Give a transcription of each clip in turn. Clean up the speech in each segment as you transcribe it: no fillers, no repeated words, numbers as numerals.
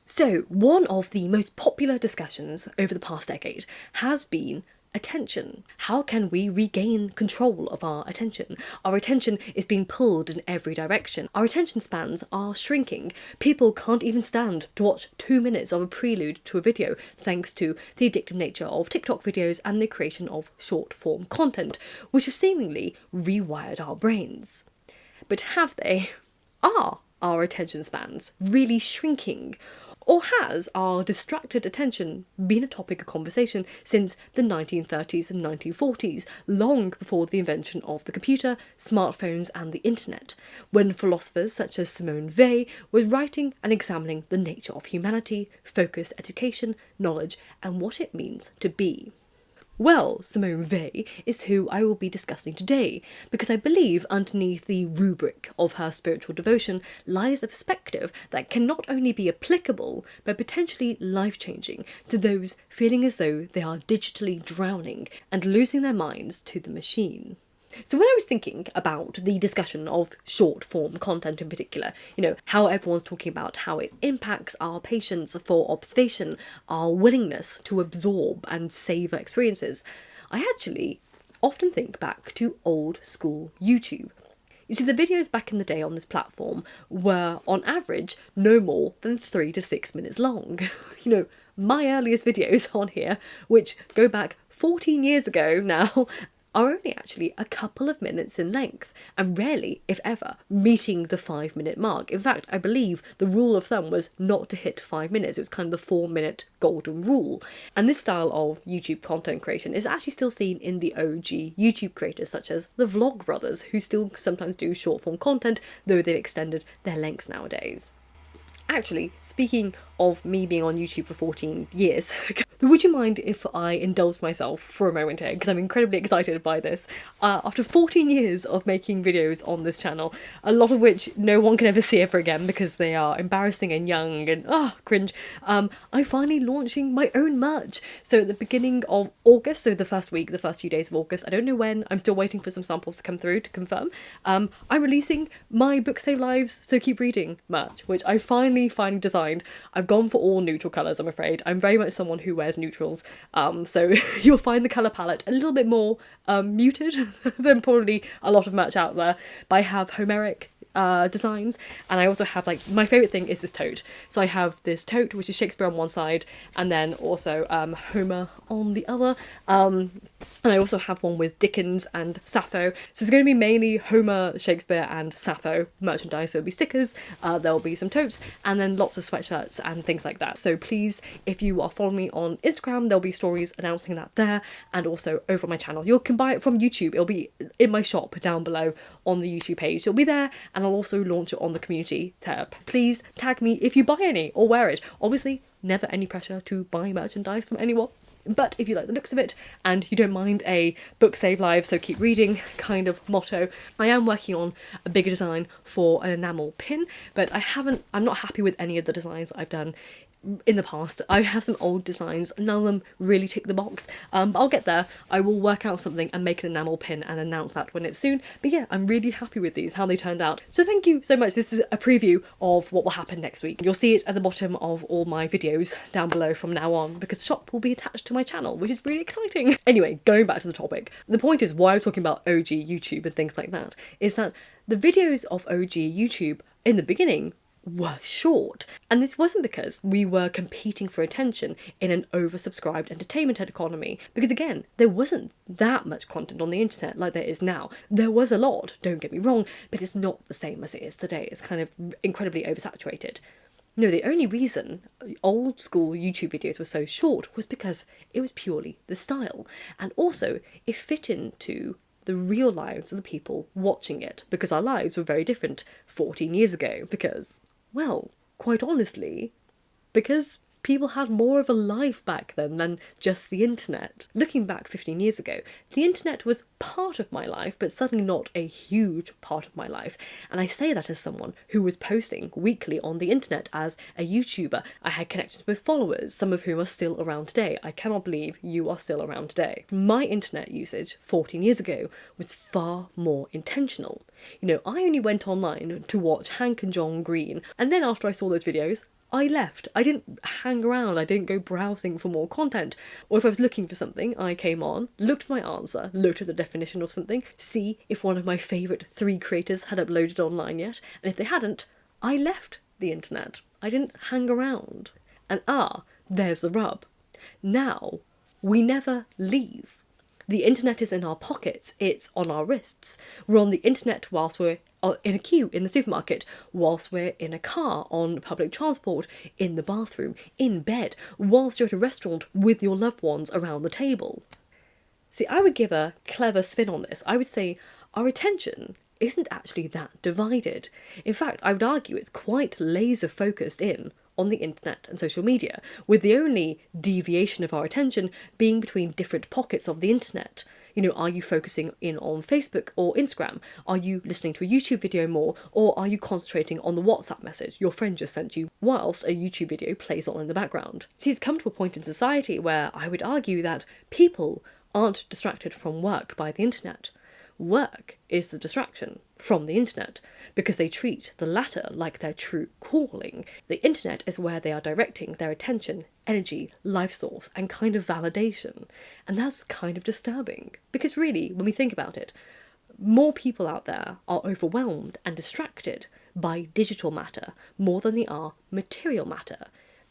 So, one of the most popular discussions over the past decade has been attention. How can we regain control of our attention? Our attention is being pulled in every direction. Our attention spans are shrinking. People can't even stand to watch 2 minutes of a prelude to a video thanks to the addictive nature of TikTok videos and the creation of short form content, which have seemingly rewired our brains. But have they? Are our attention spans really shrinking? Or has our distracted attention been a topic of conversation since the 1930s and 1940s, long before the invention of the computer, smartphones and the internet, when philosophers such as Simone Weil were writing and examining the nature of humanity, focused education, knowledge and what it means to be? Well, Simone Weil is who I will be discussing today, because I believe underneath the rubric of her spiritual devotion lies a perspective that can not only be applicable, but potentially life-changing to those feeling as though they are digitally drowning and losing their minds to the machine. So when I was thinking about the discussion of short form content in particular, how everyone's talking about how it impacts our patience for observation, our willingness to absorb and savour experiences, I actually often think back to old school YouTube. You see, the videos back in the day on this platform were, on average, no more than 3 to 6 minutes long. My earliest videos on here, which go back 14 years ago now, are only actually a couple of minutes in length, and rarely, if ever, meeting the 5-minute mark. In fact, I believe the rule of thumb was not to hit 5 minutes. It was kind of the 4-minute golden rule. And this style of YouTube content creation is actually still seen in the OG YouTube creators, such as the Vlog Brothers, who still sometimes do short form content, though they've extended their lengths nowadays. Actually, speaking of me being on YouTube for 14 years, would you mind if I indulge myself for a moment here? Because I'm incredibly excited by this. After 14 years of making videos on this channel, a lot of which no one can ever see ever again because they are embarrassing and young and cringe, I'm finally launching my own merch. So at the beginning of August, so the first few days of August, I don't know when, I'm still waiting for some samples to come through to confirm, I'm releasing my Book Save Lives So Keep Reading merch, which I finally designed. I've gone for all neutral colours, I'm afraid. I'm very much someone who wears neutrals, so you'll find the colour palette a little bit more muted than probably a lot of merch out there, but I have Homeric designs, and I also have, my favourite thing is this tote. So I have this tote which is Shakespeare on one side and then also Homer on the other, and I also have one with Dickens and Sappho. So it's going to be mainly Homer, Shakespeare and Sappho merchandise. So there'll be stickers, there'll be some totes, and then lots of sweatshirts and things like that. So please, if you are following me on Instagram, there'll be stories announcing that there, and also over on my channel. You can buy it from YouTube. It'll be in my shop down below on the YouTube page. It'll be there, and I'll also launch it on the community tab. Please tag me if you buy any or wear it. Obviously, never any pressure to buy merchandise from anyone. But if you like the looks of it and you don't mind a book save lives so keep reading kind of motto, I am working on a bigger design for an enamel pin, but I'm not happy with any of the designs I've done in the past. I have some old designs, none of them really tick the box, but I'll get there. I will work out something and make an enamel pin and announce that when it's soon. But yeah, I'm really happy with these, how they turned out. So thank you so much. This is a preview of what will happen next week. You'll see it at the bottom of all my videos down below from now on, because the shop will be attached to my channel, which is really exciting. Anyway, going back to the topic, the point is why I was talking about OG YouTube and things like that, is that the videos of OG YouTube in the beginning were short. And this wasn't because we were competing for attention in an oversubscribed entertainment economy, because again, there wasn't that much content on the internet like there is now. There was a lot, don't get me wrong, but it's not the same as it is today. It's kind of incredibly oversaturated. No, the only reason old school YouTube videos were so short was because it was purely the style, and also it fit into the real lives of the people watching it, because our lives were very different 14 years ago, because, well, quite honestly, because people had more of a life back then than just the internet. Looking back 15 years ago, the internet was part of my life, but certainly not a huge part of my life. And I say that as someone who was posting weekly on the internet as a YouTuber. I had connections with followers, some of whom are still around today. I cannot believe you are still around today. My internet usage 14 years ago was far more intentional. I only went online to watch Hank and John Green, and then after I saw those videos, I left. I didn't hang around. I didn't go browsing for more content. Or if I was looking for something, I came on, looked for my answer, looked at the definition of something, see if one of my favourite 3 creators had uploaded online yet, and if they hadn't, I left the internet. I didn't hang around. And there's the rub. Now, we never leave. The internet is in our pockets, it's on our wrists. We're on the internet whilst we're in a queue in the supermarket, whilst we're in a car, on public transport, in the bathroom, in bed, whilst you're at a restaurant with your loved ones around the table. See, I would give a clever spin on this. I would say our attention isn't actually that divided. In fact, I would argue it's quite laser focused in on the internet and social media, with the only deviation of our attention being between different pockets of the internet. You know, are you focusing in on Facebook or Instagram? Are you listening to a YouTube video more? Or are you concentrating on the WhatsApp message your friend just sent you whilst a YouTube video plays on in the background? See, it's come to a point in society where I would argue that people aren't distracted from work by the internet. Work is the distraction from the internet, because they treat the latter like their true calling. The internet is where they are directing their attention, energy, life source, and kind of validation. And that's kind of disturbing, because really, when we think about it, more people out there are overwhelmed and distracted by digital matter more than they are material matter.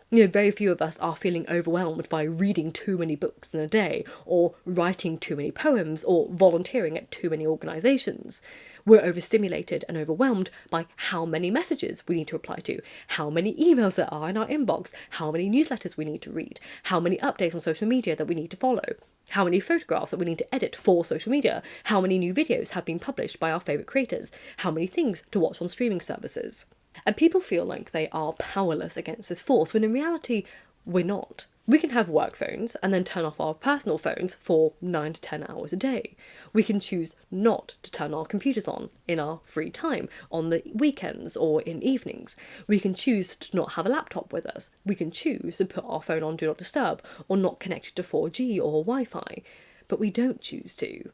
You know, very few of us are feeling overwhelmed by reading too many books in a day, or writing too many poems, or volunteering at too many organisations. We're overstimulated and overwhelmed by how many messages we need to reply to, how many emails there are in our inbox, how many newsletters we need to read, how many updates on social media that we need to follow, how many photographs that we need to edit for social media, how many new videos have been published by our favourite creators, how many things to watch on streaming services. And people feel like they are powerless against this force, when in reality, we're not. We can have work phones and then turn off our personal phones for 9 to 10 hours a day. We can choose not to turn our computers on in our free time, on the weekends or in evenings. We can choose to not have a laptop with us. We can choose to put our phone on Do Not Disturb or not connect it to 4G or Wi-Fi. But we don't choose to.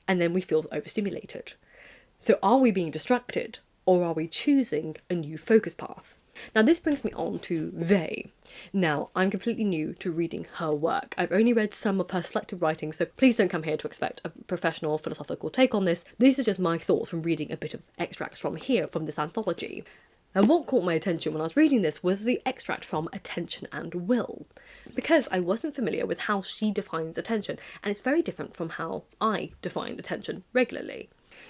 And then we feel overstimulated. So are we being distracted? Or are we choosing a new focus path? Now this brings me on to Weil. Now, I'm completely new to reading her work. I've only read some of her selected writing, so please don't come here to expect a professional philosophical take on this. These are just my thoughts from reading a bit of extracts from this anthology. And what caught my attention when I was reading this was the extract from Attention and Will, because I wasn't familiar with how she defines attention, and it's very different from how I define attention regularly.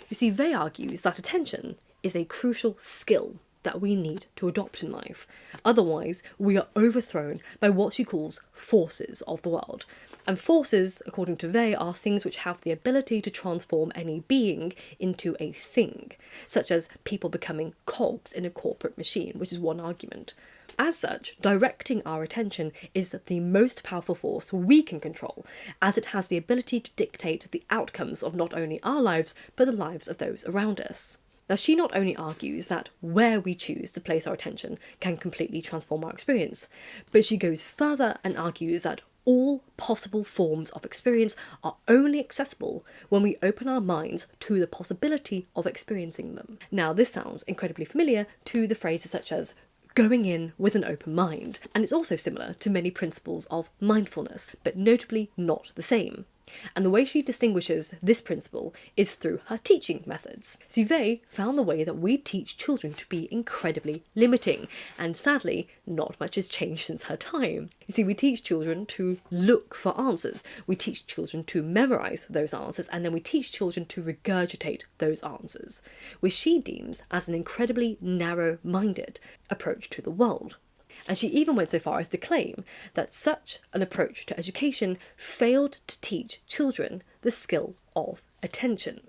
You see, Weil argues that attention is a crucial skill that we need to adopt in life. Otherwise, we are overthrown by what she calls forces of the world. And forces, according to Weil, are things which have the ability to transform any being into a thing, such as people becoming cogs in a corporate machine, which is one argument. As such, directing our attention is the most powerful force we can control, as it has the ability to dictate the outcomes of not only our lives, but the lives of those around us. Now, she not only argues that where we choose to place our attention can completely transform our experience, but she goes further and argues that all possible forms of experience are only accessible when we open our minds to the possibility of experiencing them. Now, this sounds incredibly familiar to the phrases such as going in with an open mind, and it's also similar to many principles of mindfulness, but notably not the same. And the way she distinguishes this principle is through her teaching methods. Weil found the way that we teach children to be incredibly limiting, and sadly, not much has changed since her time. You see, we teach children to look for answers, we teach children to memorise those answers, and then we teach children to regurgitate those answers, which she deems as an incredibly narrow-minded approach to the world. And she even went so far as to claim that such an approach to education failed to teach children the skill of attention.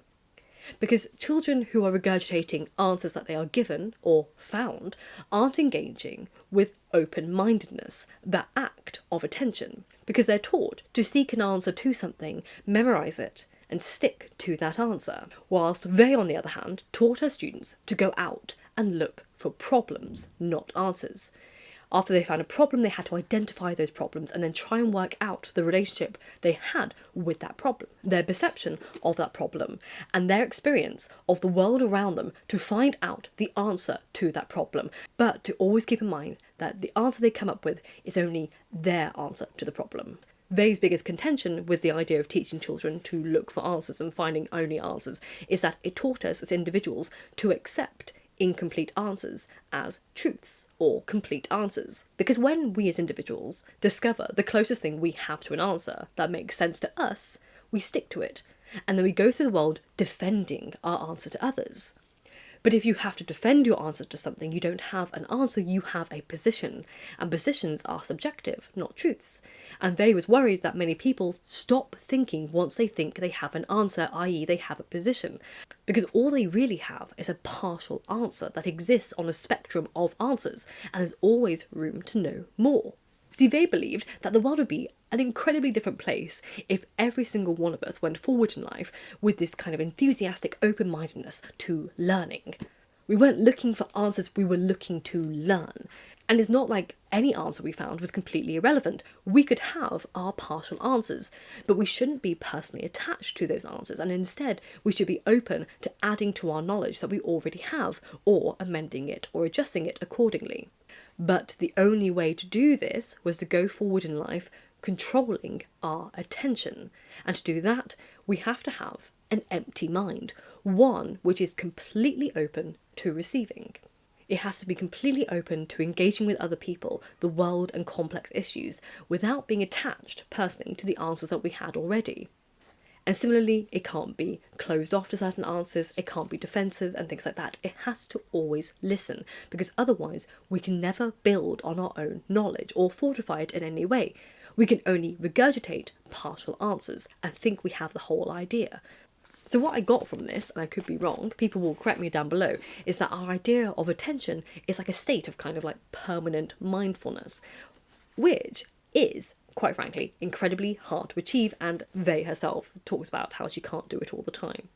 Because children who are regurgitating answers that they are given or found aren't engaging with open-mindedness, that act of attention, because they're taught to seek an answer to something, memorise it, and stick to that answer, whilst Weil, on the other hand, taught her students to go out and look for problems, not answers. After they found a problem, they had to identify those problems and then try and work out the relationship they had with that problem, their perception of that problem, and their experience of the world around them to find out the answer to that problem. But to always keep in mind that the answer they come up with is only their answer to the problem. Wei's biggest contention with the idea of teaching children to look for answers and finding only answers is that it taught us as individuals to accept incomplete answers as truths or complete answers. Because when we as individuals discover the closest thing we have to an answer that makes sense to us, we stick to it, and then we go through the world defending our answer to others. But if you have to defend your answer to something, you don't have an answer, you have a position. And positions are subjective, not truths. And Wei was worried that many people stop thinking once they think they have an answer, i.e. they have a position. Because all they really have is a partial answer that exists on a spectrum of answers, and there's always room to know more. See, they believed that the world would be an incredibly different place if every single one of us went forward in life with this kind of enthusiastic open-mindedness to learning. We weren't looking for answers, we were looking to learn. And it's not like any answer we found was completely irrelevant. We could have our partial answers, but we shouldn't be personally attached to those answers, and instead we should be open to adding to our knowledge that we already have, or amending it or adjusting it accordingly. But the only way to do this was to go forward in life controlling our attention. And to do that, we have to have an empty mind, one which is completely open to receiving. It has to be completely open to engaging with other people, the world and complex issues, without being attached personally to the answers that we had already. And similarly, it can't be closed off to certain answers, it can't be defensive and things like that. It has to always listen, because otherwise we can never build on our own knowledge or fortify it in any way. We can only regurgitate partial answers and think we have the whole idea. So what I got from this, and I could be wrong, people will correct me down below, is that our idea of attention is like a state of kind of like permanent mindfulness, which is, quite frankly, incredibly hard to achieve, and Wei herself talks about how she can't do it all the time.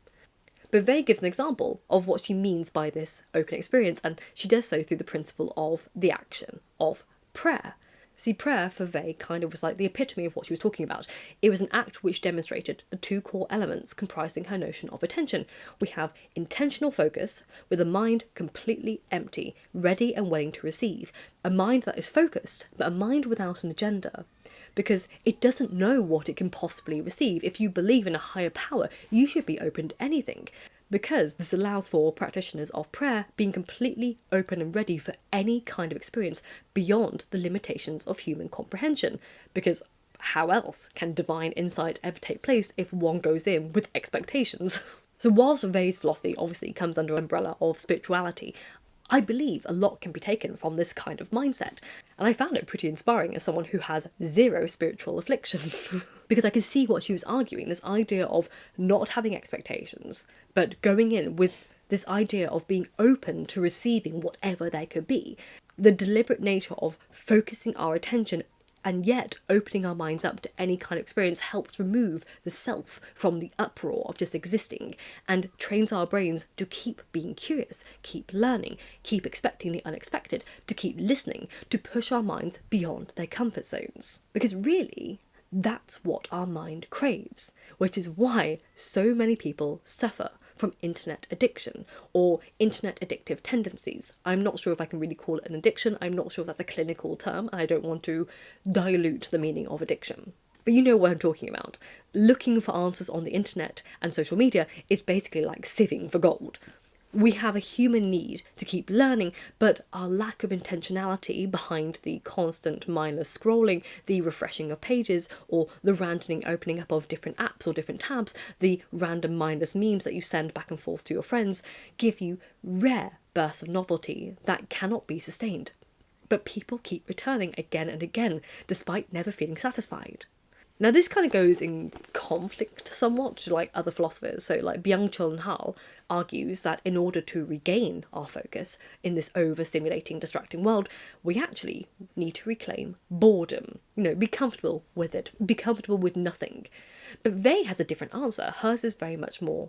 But Wei gives an example of what she means by this open experience, and she does so through the principle of the action of prayer. See, prayer for Wei kind of was like the epitome of what she was talking about. It was an act which demonstrated the two core elements comprising her notion of attention. We have intentional focus, with a mind completely empty, ready and willing to receive. A mind that is focused, but a mind without an agenda. Because it doesn't know what it can possibly receive. If you believe in a higher power, you should be open to anything. Because this allows for practitioners of prayer being completely open and ready for any kind of experience beyond the limitations of human comprehension. Because how else can divine insight ever take place if one goes in with expectations? So whilst Wei's philosophy obviously comes under an umbrella of spirituality, I believe a lot can be taken from this kind of mindset, and I found it pretty inspiring as someone who has zero spiritual affliction, because I could see what she was arguing, this idea of not having expectations, but going in with this idea of being open to receiving whatever there could be, the deliberate nature of focusing our attention and yet opening our minds up to any kind of experience helps remove the self from the uproar of just existing and trains our brains to keep being curious, keep learning, keep expecting the unexpected, to keep listening, to push our minds beyond their comfort zones. Because really, that's what our mind craves, which is why so many people suffer from internet addiction or internet addictive tendencies. I'm not sure if I can really call it an addiction. I'm not sure if that's a clinical term, and I don't want to dilute the meaning of addiction. But you know what I'm talking about. Looking for answers on the internet and social media is basically like sieving for gold. We have a human need to keep learning, but our lack of intentionality behind the constant mindless scrolling, the refreshing of pages, or the random opening up of different apps or different tabs, the random mindless memes that you send back and forth to your friends, give you rare bursts of novelty that cannot be sustained. But people keep returning again and again, despite never feeling satisfied. Now this kind of goes in conflict somewhat to like other philosophers. So like Byung Chul Han argues that in order to regain our focus in this overstimulating, distracting world, we actually need to reclaim boredom. You know, be comfortable with it, be comfortable with nothing. But Wei has a different answer. Hers is very much more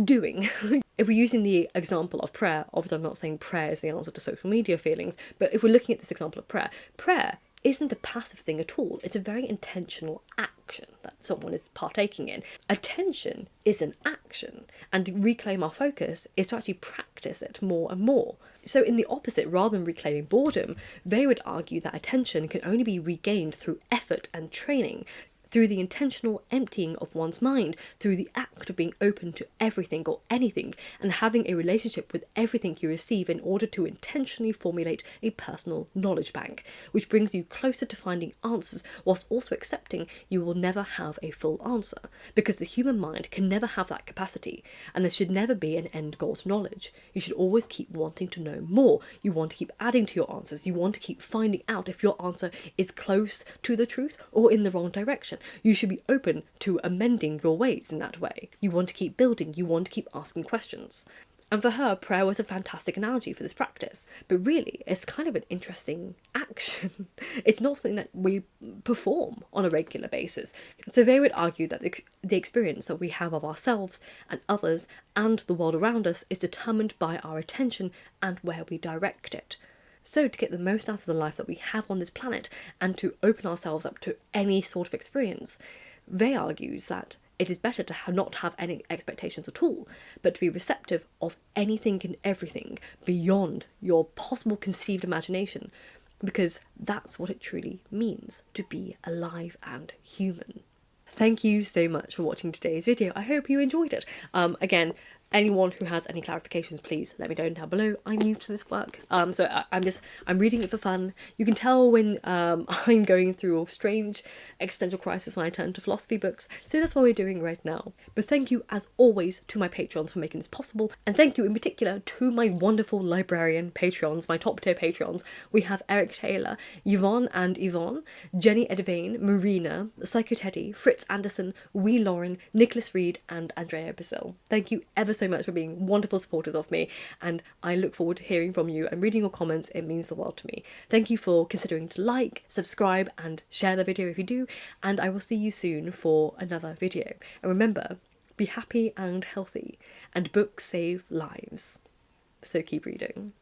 doing. If we're using the example of prayer, obviously I'm not saying prayer is the answer to social media feelings, but if we're looking at this example of prayer, prayer isn't a passive thing at all. It's a very intentional action that someone is partaking in. Attention is an action, and to reclaim our focus is to actually practice it more and more. So in the opposite, rather than reclaiming boredom, they would argue that attention can only be regained through effort and training, through the intentional emptying of one's mind, through the act of being open to everything or anything, and having a relationship with everything you receive in order to intentionally formulate a personal knowledge bank, which brings you closer to finding answers whilst also accepting you will never have a full answer, because the human mind can never have that capacity, and there should never be an end goal to knowledge. You should always keep wanting to know more. You want to keep adding to your answers. You want to keep finding out if your answer is close to the truth or in the wrong direction. You should be open to amending your ways in that way. You want to keep building, you want to keep asking questions. And for her, prayer was a fantastic analogy for this practice. But really, it's kind of an interesting action. It's not something that we perform on a regular basis. So they would argue that the experience that we have of ourselves and others and the world around us is determined by our attention and where we direct it. So to get the most out of the life that we have on this planet and to open ourselves up to any sort of experience, they argues that it is better to not have any expectations at all, but to be receptive of anything and everything beyond your possible conceived imagination, because that's what it truly means to be alive and human. Thank you so much for watching today's video. I hope you enjoyed it. Again, anyone who has any clarifications, please let me know down below. I'm new to this work, so I'm reading it for fun. You can tell when I'm going through a strange existential crisis when I turn to philosophy books, so that's what we're doing right now. But thank you as always to my Patreons for making this possible, and thank you in particular to my wonderful librarian Patreons, my top tier Patreons. We have Eric Taylor, Yvonne and Yvonne, Jenny Edvane, Marina, Psycho Teddy, Fritz Anderson, Wee Lauren, Nicholas Reed and Andrea Basil. Thank you ever so much for being wonderful supporters of me, and I look forward to hearing from you and reading your comments. It means the world to me. Thank you for considering to like, subscribe and share the video if you do, and I will see you soon for another video. And remember, be happy and healthy, and books save lives. So keep reading.